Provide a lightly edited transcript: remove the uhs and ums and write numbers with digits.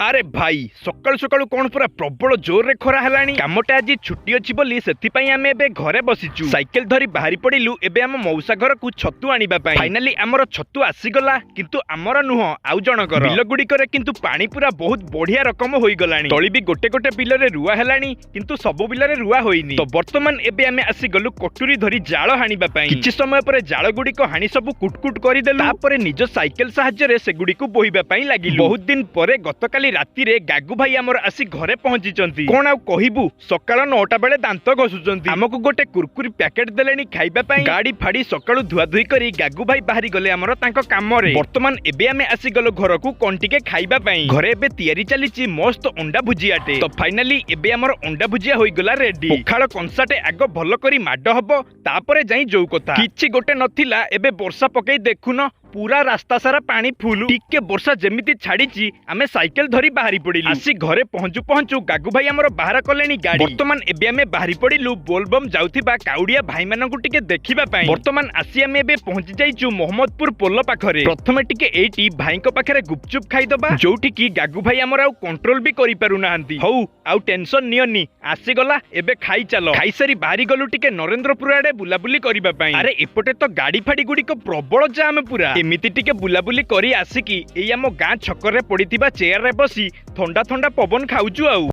আরে ভাই সকাଳୁ ସକାଳୁ କଣ ପୁରା ପ୍ରବଳ ଜୋରରେ ଖରା ହେଲାଣି। କାମଟା ଆଜି ଛୁଟି ଅଛି ବୋଲି ସେଥିପାଇଁ ଆମେ ଏବେ ଘରେ ବସିଛୁ। ସାଇକେଲ ଧରି ବାହାରି ପଡ଼ିଲୁ ଏବେ ଆମ ମଉସା ଘରକୁ ଛତୁ ଆଣିବା ପାଇଁ। ଫାଇନାଲି ଆମର ଛତୁ ଆସିଗଲା, କିନ୍ତୁ ଆମର ନୁହଁ ଆଉ ଜଣଙ୍କର। ବିଲ ଗୁଡ଼ିକରେ କିନ୍ତୁ ପାଣି ପୁରା ବହୁତ ବଢିଆ ରକମ ହୋଇଗଲାଣି। ତଳି ବି ଗୋଟେ ଗୋଟେ ବିଲରେ ରୁଆ ହେଲାଣି, କିନ୍ତୁ ସବୁ ବିଲରେ ରୁଆ ହୋଇନି। ତ ବର୍ତ୍ତମାନ ଏବେ ଆମେ ଆସିଗଲୁ କଟୁରୀ ଧରି ଜାଳ ହାଣିବା ପାଇଁ। କିଛି ସମୟ ପରେ ଜାଳ ଗୁଡ଼ିକ ହାଣି ସବୁ କୁଟକୁଟ କରିଦେଲୁ। ତାପରେ ନିଜ ସାଇକେଲ ସାହାଯ୍ୟରେ ସେଗୁଡ଼ିକୁ ବୋହିବା ପାଇଁ ଲାଗିଲୁ। ବହୁତ ଦିନ ପରେ ଗତକାଲି ରାତିରେ ଗାଗୁ ଭାଇ ଆମର ଆସି ଘରେ ପହଞ୍ଚିଛନ୍ତି। କଣ ଆଉ କହିବୁ, ସକାଳ 9ଟା ବେଳେ ଦାନ୍ତ ଘଷୁଛନ୍ତି। ଆମକୁ ଗୋଟେ କୁରକୁରି ପ୍ୟାକେଟ ଦେଲେଣି ଖାଇବା ପାଇଁ। ଗାଡି ଫାଡି ସକାଳୁ ଧୁଆ ଧୁଇ କରି ଗାଗୁ ଭାଇ ବାହାରି ଗଲେ ଆମର ତାଙ୍କ କାମରେ। ବର୍ତ୍ତମାନ ଏବେ ଆମେ ଆସିଗଲୁ ଘରକୁ କଣ ଟିକେ ଖାଇବା ପାଇଁ। ଘରେ ଏବେ ତିଆରି ଚାଲିଛି ମସ୍ତ ଅଣ୍ଡା ଭୁଜିଆଟେ। ତ ଫାଇନାଲି ଏବେ ଆମର ଅଣ୍ଡା ଭୁଜିଆ ହୋଇଗଲା ରେଡି। ପଖାଳ କଂସାଟେ ଆଗ ଭଲ କରି ମାଡ ହବ, ତାପରେ ଯାଇ ଯୋଉ କଥା। କିଛି ଗୋଟେ ନଥିଲା, ଏବେ ବର୍ଷା ପକେଇ ଦେଖୁନ पूरा रास्ता सारा पानी फुल। टिके वर्षा जेमिति छाड़ी आमे साइकेल धरी बाहरी पड़िलु। आसी घरे पहुंचु पहुंचु गागु भाई हमर बाहर कलेनी गाड़ी। वर्तमान एबे आमे बाहरी पड़िलु बोलबम जाउथिबा काउडिया भाई मानकु टिके देखिबा पई। वर्तमान आसी आमे एबे पहुंची जाइछु मोहम्मदपुर पोल पाखरे। प्रथमे टिके एटी भाईको पाखरे गुपचुप खाइदबा, जोठी की गागु भाई हमर आउ कंट्रोल भी करि पारु नाहंती। हौ आउ टेंशन नियनी, आसी गला एबे खाई चलो। खाइसरी बाहरी गलु टिके नरेंद्रपुर आडे बुलाबुली करिबा पई। अरे एपटे तो गाड़ी फाड़ी गुडी को प्रबल जाम पूरा। एमिति टिके बुलाबुली करी आसिकी एई आम गाँ छकरे पड़िथिबा चेयर रे बसी थंडा थंडा पवन खाउचु आउ।